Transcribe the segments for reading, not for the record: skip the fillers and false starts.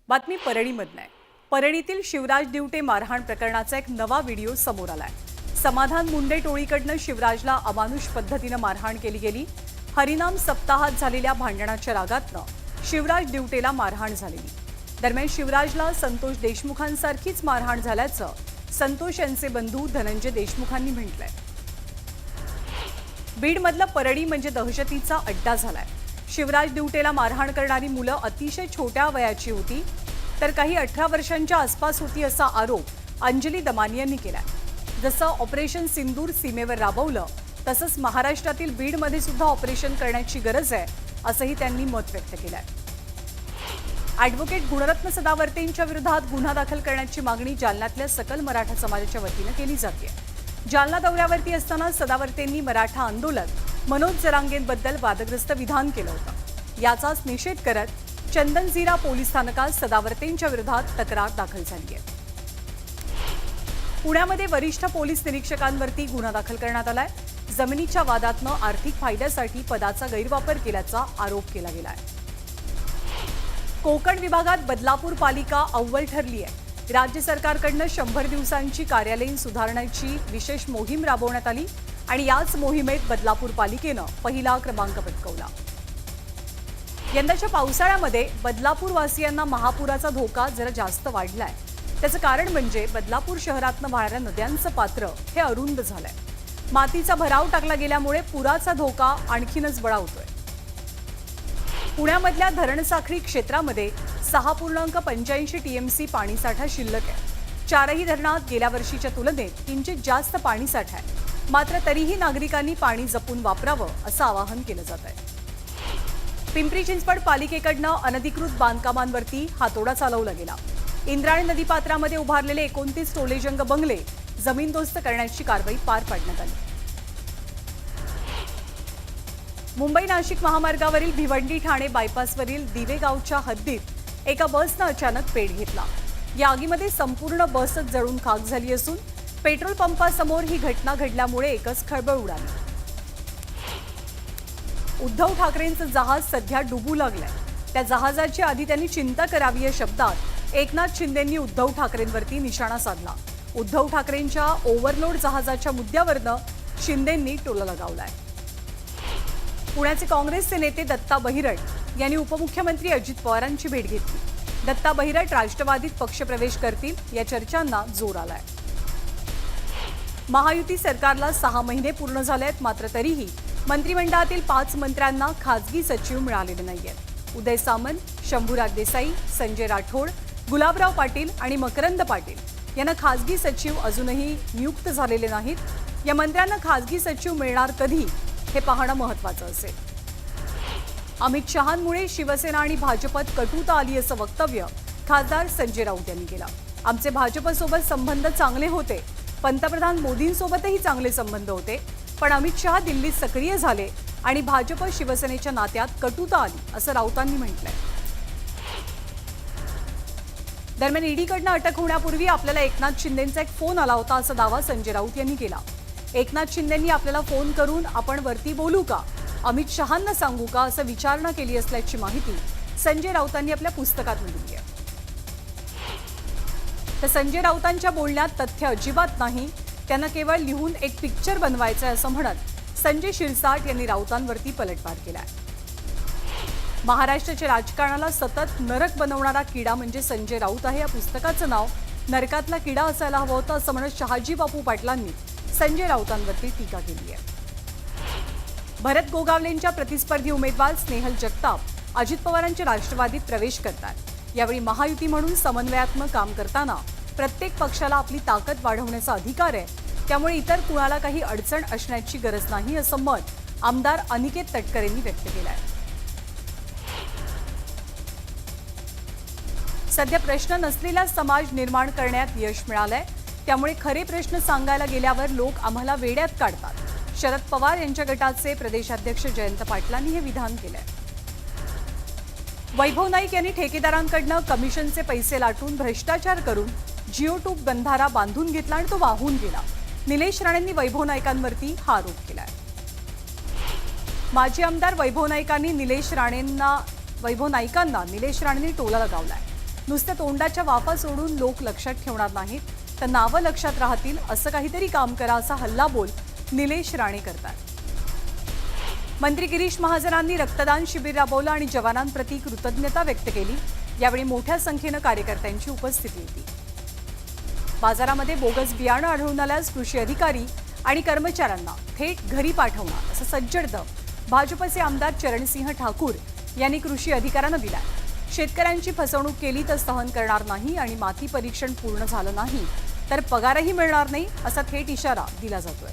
बातमी परळीमधून आहे। परळीतील शिवराज दिवटे मारहाण प्रकरणाचा एक नवा व्हिडिओ समोर आलाय। समाधान मुंडे टोळीकडनं शिवराजला अमानुष पद्धतीने मारहाण केली गेली। हरिनाम सप्ताहात झालेल्या भांडणाच्या रागातनं शिवराज दिवटेला मारहाण झालेली। दरम्यान शिवराजला संतोष देशमुखांसारखीच मारहाण झाल्याचं संतोष यांचे बंधू धनंजय देशमुखांनी म्हटलंय। बीडमधलं परळी म्हणजे दहशतीचा अड्डा झालाय। शिवराज दिवटेला मारहाण करणारी मुलं अतिशय छोट्या वयाची होती, तर काही 18 वर्षांच्या आसपास होती असा आरोप अंजली दमानी यांनी केलाय। जसं ऑपरेशन सिंदूर सीमेवर राबवलं तसंच महाराष्ट्रातील बीडमध्ये सुद्धा ऑपरेशन करण्याची गरज आहे असंही त्यांनी मत व्यक्त केलंय। ॲडव्होकेट गुणरत्न सदावर्तेंच्या विरोधात गुन्हा दाखल करण्याची मागणी जालन्यातल्या सकल मराठा समाजाच्या वतीनं केली जाते। जालना दौऱ्यावरती असताना सदावर्तेंनी मराठा आंदोलक मनोज जरांगेंबद्दल वादग्रस्त विधान केलं होतं। याचाच निषेध करत चंदनझिरा पोलीस स्थानकात सदावर्तेंच्या विरोधात तक्रार दाखल झाली आहे। पुण्यामध्ये वरिष्ठ पोलीस निरीक्षकांवरती गुन्हा दाखल करण्यात आलाय। जमिनीच्या वादातनं आर्थिक फायद्यासाठी पदाचा गैरवापर केल्याचा आरोप केला गेलाय। कोकण विभागात बदलापूर पालिका अव्वल ठरली आहे। राज्य सरकारकडनं 100 दिवसांची कार्यालयीन सुधारण्याची विशेष मोहीम राबवण्यात आली आणि याच मोहिमेत बदलापूर पालिकेनं पहिला क्रमांक पटकावला। यंदाच्या पावसाळ्यामध्ये बदलापूर वासियांना महापुराचा धोका जरा जास्त वाढलाय। त्याचं कारण म्हणजे बदलापूर शहरातनं वाहणाऱ्या नद्यांचं पात्र हे अरुंद झालंय। मातीचा भराव टाकला गेल्यामुळे पुराचा धोका आणखीनच बळावतोय। पुण्यामधल्या धरणसाखळी क्षेत्रामध्ये 6.85 टीएमसी पाणीसाठा शिल्लक आहे। चारही धरणात गेल्या वर्षीच्या तुलनेत किंचित जास्त पाणीसाठा आहे, मात्र तरीही नागरिकांनी पाणी जपून वापरावं असं आवाहन केलं जात आहे। पिंपरी चिंचवड पालिकेकडनं अनधिकृत बांधकामांवरती हातोडा चालवला गेला। इंद्रायणी नदीपात्रामध्ये उभारलेले 29 टोलेजंग बंगले जमीनदोस्त करण्याची कारवाई पार पाडण्यात आली। मुंबई नाशिक महामार्गावरील भिवंडी ठाणे बायपासवरील दिवे गावच्या हद्दीत एका बसनं अचानक पेट घेतला। या आगीमध्ये संपूर्ण बसच जळून खाक झाली असून पेट्रोल पंपासमोर ही घटना घडल्यामुळे एकच खळबळ उडाली। उद्धव ठाकरेंचं जहाज सध्या डुबू लागलंय। त्या जहाजाची आधी त्यांनी चिंता करावी या शब्दात एकनाथ शिंदेंनी उद्धव ठाकरेंवरती निशाणा साधला। उद्धव ठाकरेंच्या ओव्हरलोड जहाजाच्या मुद्द्यावरनं शिंदेंनी टोला लगावलाय। पुण्याचे काँग्रेसचे नेते दत्ता बहिरट यांनी उपमुख्यमंत्री अजित पवारांची भेट घेतली। दत्ता बहिरट राष्ट्रवादीत पक्षप्रवेश करतील या चर्चांना जोर आलाय। महायुती सरकारला 6 महिने पूर्ण झाले आहेत, मात्र तरीही मंत्रिमंडळातील 5 मंत्र्यांना खासगी सचिव मिळालेले नाहीयेत। उदय सामंत, शंभूराज देसाई, संजय राठोड, गुलाबराव पाटील आणि मकरंद पाटील यांना खासगी सचिव अजूनही नियुक्त झालेले नाहीत। या मंत्र्यांना खासगी सचिव मिळणार कधी हे पाहणं महत्त्वाचं असेल। अमित शहांमुळे शिवसेना आणि भाजपत कटुता आली असं वक्तव्य खासदार संजय राऊत यांनी केलं। आमचे भाजपसोबत संबंध चांगले होते, पंतप्रधान मोदींसोबतही चांगले संबंध होते, पण अमित शहा दिल्लीत सक्रिय झाले आणि भाजप शिवसेनेच्या नात्यात कटुता आली असं राऊतांनी म्हटलंय। दरम्यान ईडीकडनं अटक होण्यापूर्वी आपल्याला एकनाथ शिंदेंचा एक फोन आला होता असा दावा संजय राऊत यांनी केला। एकनाथ शिंदेंनी आपल्याला फोन करून आपण वरती बोलू का, अमित शहांना सांगू का असं विचारणा केली असल्याची माहिती संजय राऊतांनी आपल्या पुस्तकात दिली आहे। तर संजय राऊतांच्या बोलण्यात तथ्य अजिबात नाही, त्यांना केवळ लिहून एक पिक्चर बनवायचं आहे असं म्हणत संजय शिरसाट यांनी राऊतांवरती पलटवार केलाय। महाराष्ट्राच्या राजकारणाला सतत नरक बनवणारा किडा म्हणजे संजय राऊत आहे। या पुस्तकाचं नाव नरकातला किडा असायला हवं होतं असं म्हणत शहाजी बापू पाटलांनी संजय राऊतांवरती टीका केली आहे। भरत गोगावलेंच्या प्रतिस्पर्धी उमेदवार स्नेहल जगताप अजित पवारांच्या राष्ट्रवादीत प्रवेश करतात। यावेळी महायुती म्हणून समन्वयात्मक काम करताना प्रत्येक पक्षाला आपली ताकद वाढवण्याचा अधिकार आहे, त्यामुळे इतर कुणाला काही अडचण असण्याची गरज नाही असं मत आमदार अनिकेत तटकरे यांनी व्यक्त केलं आहे। सध्या प्रश्न नसलेला समाज निर्माण करण्यात यश मिळालंय, त्यामुळे खरे प्रश्न सांगायला गेल्यावर लोक आम्हाला वेड्यात काढतात। शरद पवार यांच्या गटाचे प्रदेशाध्यक्ष जयंत पाटलांनी हे विधान केलंय। वैभव नाईक यांनी ठेकेदारांकडनं कमिशनचे पैसे लाटून भ्रष्टाचार करून जिओ2 बंधारा बांधून घेतला आणि तो वाहून गेला। निलेश राणेंनी वैभव नाईकांवरती हा आरोप केलाय। माजी आमदार वैभव नाईकांना निलेश राणेंनी टोला लगावलाय। नुसत्या तोंडाच्या वाफा सोडून लोक लक्षात ठेवणार नाहीत, तर नावं लक्षात राहतील असं काहीतरी काम करा असा हल्लाबोल निलेश राणे करतात। मंत्री गिरीश महाजनांनी रक्तदान शिबिर राबवलं आणि जवानांप्रती कृतज्ञता व्यक्त केली। यावेळी मोठ्या संख्येनं कार्यकर्त्यांची उपस्थिती होती। बाजारामध्ये बोगस बियाणं आढळून आल्यास कृषी अधिकारी आणि कर्मचाऱ्यांना थेट घरी पाठवणार असं सज्जड दम भाजपचे आमदार चरणसिंह ठाकूर यांनी कृषी अधिकाऱ्यांना दिला। शेतकऱ्यांची फसवणूक केली तर सहन करणार नाही आणि माती परीक्षण पूर्ण झालं नाही तर पगारही मिळणार नाही असा थेट इशारा दिला जातोय।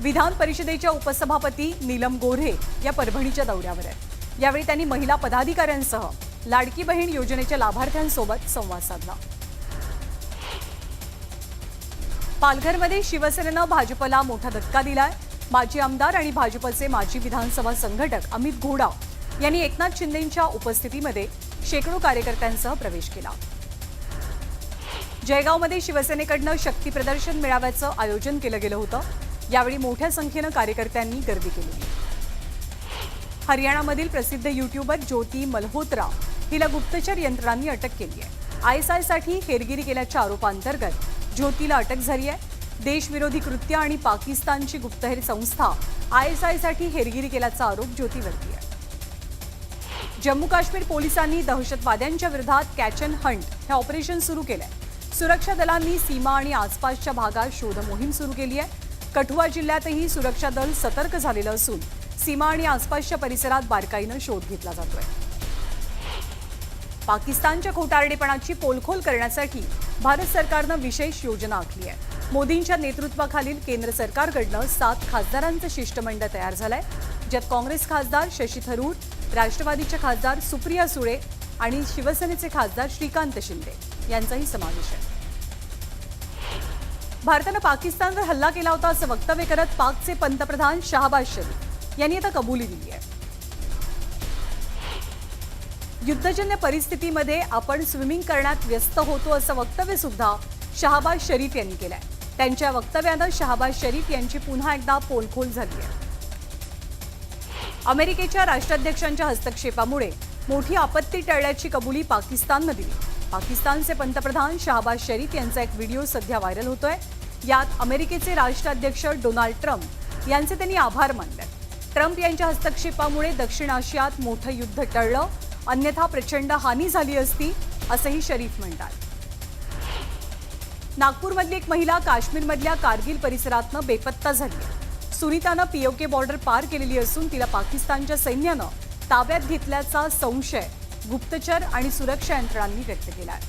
विधान परिषदेच्या उपसभापती नीलम गोऱ्हे या परभणीच्या दौऱ्यावर आहेत। यावेळी त्यांनी महिला पदाधिकाऱ्यांसह लाडकी बहीण योजनेच्या लाभार्थ्यांसोबत संवाद साधला। पालघरमध्ये शिवसेनेनं भाजपला मोठा धक्का दिलाय। माजी आमदार आणि भाजपचे माजी विधानसभा संघटक अमित घोडा यांनी एकनाथ शिंदेंच्या उपस्थितीमध्ये शेकडो कार्यकर्त्यांसह प्रवेश केला। जळगावमध्ये शिवसेनेकडनं शक्ती प्रदर्शन मेळाव्याचं आयोजन केलं गेलं होतं। यावेळी मोठ्या संख्येनं कार्यकर्त्यांनी गर्दी केली। हरियाणामधील प्रसिद्ध यूट्यूबर ज्योती मल्होत्रा हिला गुप्तचर यंत्रणांनी अटक केली आहे। ISI साठी हेरगिरी केल्याच्या आरोपांतर्गत ज्योतीला अटक झाली आहे। देशविरोधी कृत्य आणि पाकिस्तानची गुप्तहेर संस्था ISI साठी हेरगिरी केल्याचा आरोप ज्योतीवरती आहे। जम्मू काश्मीर पोलिसांनी दहशतवाद्यांच्या विरोधात कॅच अँड हंट हे ऑपरेशन सुरू केलंय। सुरक्षा दलांनी सीमा आणि आसपासच्या भागात शोध मोहीम सुरू केली आहे। कठुआ जिल्ह्यातही सुरक्षा दल सतर्क झालेलं असून सीमा आणि आसपासच्या परिसरात बारकाईनं शोध घेतला जातोय। पाकिस्तानच्या खोटारडेपणाची पोलखोल करण्यासाठी भारत सरकारनं विशेष योजना आखली आहे। मोदींच्या नेतृत्वाखालील केंद्र सरकारकडनं 7 खासदारांचं शिष्टमंडळ तयार झालंय, ज्यात काँग्रेस खासदार शशी थरूर, राष्ट्रवादीचे खासदार सुप्रिया सुळे आणि शिवसेनेचे खासदार श्रीकांत शिंदे यांचाही समावेश आहे। भारतानं पाकिस्तानवर हल्ला केला होता असं वक्तव्य करत पाकचे पंतप्रधान शहबाज शरीफ यांनी आता कबुली दिली आहे। युद्धजन्य परिस्थितीमध्ये आपण स्विमिंग करण्यात व्यस्त होतो असं वक्तव्य सुद्धा शहबाज शरीफ यांनी केलंय। त्यांच्या वक्तव्यानं शहबाज शरीफ यांची पुन्हा एकदा पोलखोल झाली आहे। अमेरिकेच्या राष्ट्राध्यक्षांच्या हस्तक्षेपामुळे मोठी आपत्ती टळल्याची कबुली पाकिस्ताननं दिली। पाकिस्तानचे पंतप्रधान शहबाज शरीफ यांचा एक व्हिडिओ सध्या व्हायरल होतोय। यात अमेरिकेचे राष्ट्राध्यक्ष डोनाल्ड ट्रम्प यांचे त्यांनी आभार मानले। ट्रम्प यांच्या हस्तक्षेपामुळे दक्षिण आशियात मोठं युद्ध टळलं, अन्यथा प्रचंड हानी झाली असती असंही शरीफ म्हणतात। नागपूरमधली एक महिला काश्मीरमधल्या कारगिल परिसरातनं बेपत्ता झाली आहे। सुनीतानं POK बॉर्डर पार केलेली असून तिला पाकिस्तानच्या सैन्यानं ताब्यात घेतल्याचा संशय गुप्तचर आणि सुरक्षा यंत्रणांनी व्यक्त केला आहे।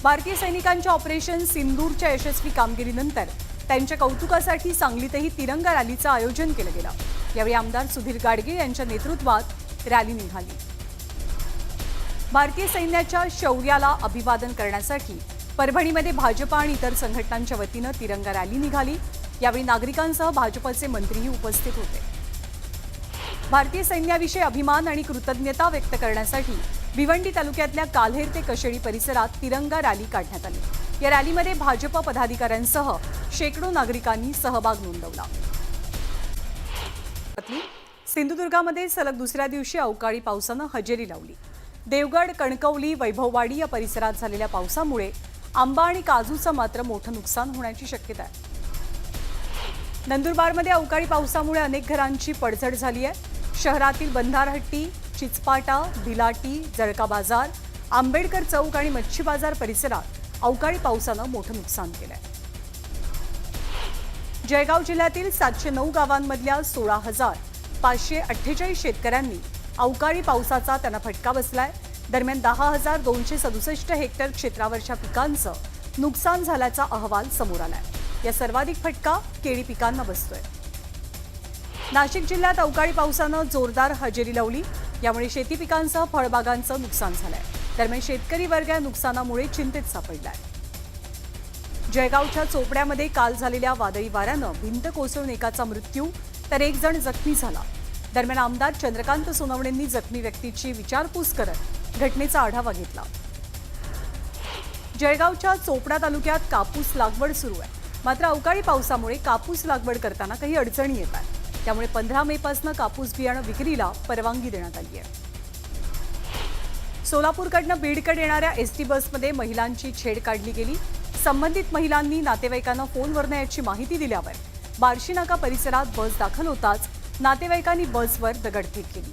भारतीय सैनिकांच्या ऑपरेशन सिंदूरच्या यशस्वी कामगिरीनंतर त्यांच्या कौतुकासाठी सांगलीतही तिरंगा रॅलीचं आयोजन केलं गेलं। यावेळी आमदार सुधीर गाडगे यांच्या नेतृत्वात रॅली निघाली। भारतीय सैन्याच्या शौर्याला अभिवादन करण्यासाठी परभणीमध्ये भाजप आणि इतर संघटनांच्या वतीनं तिरंगा रॅली निघाली। यावेळी नागरिकांसह भाजपचे मंत्रीही उपस्थित होते। भारतीय सैन्याविषयी अभिमान आणि कृतज्ञता व्यक्त करण्यासाठी भिवंडी तालुक्यातल्या काल्हेर ते कशेळी परिसरात तिरंगा रॅली काढण्यात आली। या रॅलीमध्ये भाजप पदाधिकाऱ्यांसह शेकडो नागरिकांनी सहभाग नोंदवला। सिंधुदुर्गामध्ये सलग दुसऱ्या दिवशी अवकाळी पावसानं हजेरी लावली। देवगड, कणकवली, वैभववाडी या परिसरात झालेल्या पावसामुळे आंबा आणि काजूचं मात्र मोठं नुकसान होण्याची शक्यता आहे। नंदुरबारमध्ये अवकाळी पावसामुळे अनेक घरांची पडझड झाली आहे। शहरातील बंधारहट्टी, चिचपाटा, बिलाटी, जळका बाजार, आंबेडकर चौक आणि मच्छी बाजार परिसरात अवकाळी पावसानं मोठं नुकसान केलंय। जळगाव जिल्ह्यातील 709 गावांमधल्या 16,548 शेतकऱ्यांनी अवकाळी पावसाचा त्यांना फटका बसलाय। दरम्यान 10,267 हेक्टर क्षेत्रावरच्या पिकांचं नुकसान झाल्याचा अहवाल समोर आलाय। या सर्वाधिक फटका केळी पिकांना बसतोय। नाशिक जिल्ह्यात अवकाळी पावसानं जोरदार हजेरी लावली। यामुळे शेती पिकांसह फळबागांचं नुकसान झालंय। दरम्यान शेतकरी वर्ग या नुकसानामुळे चिंतेत सापडलाय। जळगावच्या चोपड्यामध्ये काल झालेल्या वादळी वाऱ्यानं भिंत कोसळून एकाचा मृत्यू तर एक जण जखमी झाला। दरम्यान आमदार चंद्रकांत सोनवणेंनी जखमी व्यक्तीची विचारपूस करत घटनेचा आढावा घेतला। जळगावच्या चोपडा तालुक्यात कापूस लागवड सुरू आहे, मात्र अवकाळी पावसामुळे कापूस लागवड करताना काही अडचणी येतात। त्यामुळे 15 मे पासून कापूस बियाणं विक्रीला परवानगी देण्यात आली आहे। सोलापूरकडनं बीडकडे येणाऱ्या एसटी बसमध्ये महिलांची छेड काढली गेली। संबंधित महिलांनी नातेवाईकांना फोनवरून याची माहिती दिल्यावर बार्शी नाका परिसरात बस दाखल होताच नातेवाईकांनी बसवर दगडफेक केली।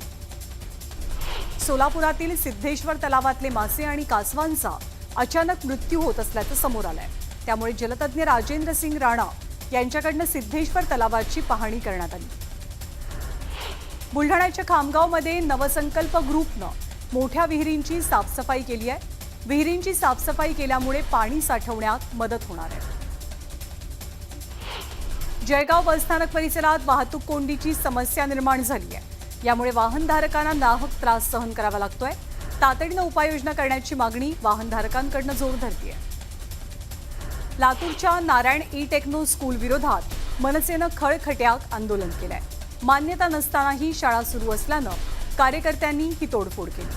सोलापुरातील सिद्धेश्वर तलावातले मासे आणि कासवांचा अचानक मृत्यू होत असल्याचं समोर आलंय। त्यामुळे जलतज्ञ राजेंद्र सिंग राणा यांच्याकडनं सिद्धेश्वर तलावाची पाहणी करण्यात आली। बुलढाण्याच्या खामगावमध्ये नवसंकल्प ग्रुपनं मोठ्या विहिरींची साफसफाई केली आहे। विहिरींची साफसफाई केल्यामुळे पाणी साठवण्यात मदत होणार आहे। जळगाव बसस्थानक परिसरात वाहतूक कोंडीची समस्या निर्माण झाली आहे। यामुळे वाहनधारकांना नाहक त्रास सहन करावा लागतोय। तातडीनं उपाययोजना करण्याची मागणी वाहनधारकांकडून जोर धरते आहे। लातूरच्या नारायण ई टेक्नो स्कूल विरोधात मनसेनं खळखट्याक आंदोलन केलंय। मान्यता नसतानाही शाळा सुरू असल्यानं कार्यकर्त्यांनी ही तोडफोड केली।